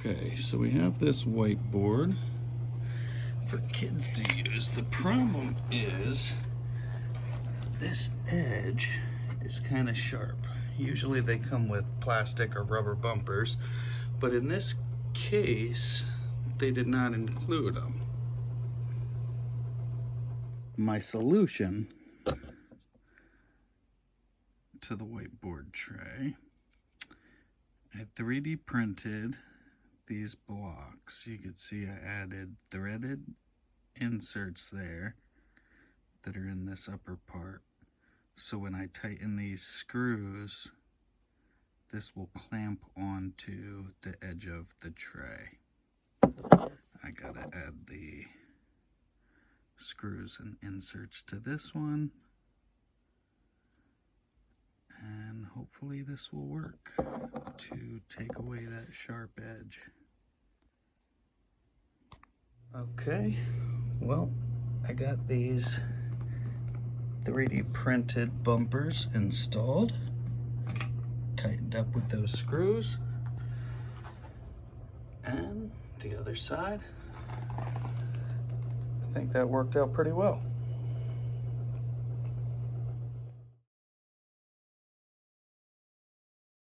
Okay, so we have this whiteboard for kids to use. The problem is this edge is kind of sharp. Usually they come with plastic or rubber bumpers, but in this case, they did not include them. My solution to the whiteboard tray, I 3D printed these blocks. You can see I added threaded inserts there that are in this upper part. So when I tighten these screws, this will clamp onto the edge of the tray. I gotta add the screws and inserts to this one, and hopefully this will work to take away that sharp edge. Okay, well, I got these 3D printed bumpers installed, tightened up with those screws, and the other side, I think that worked out pretty well.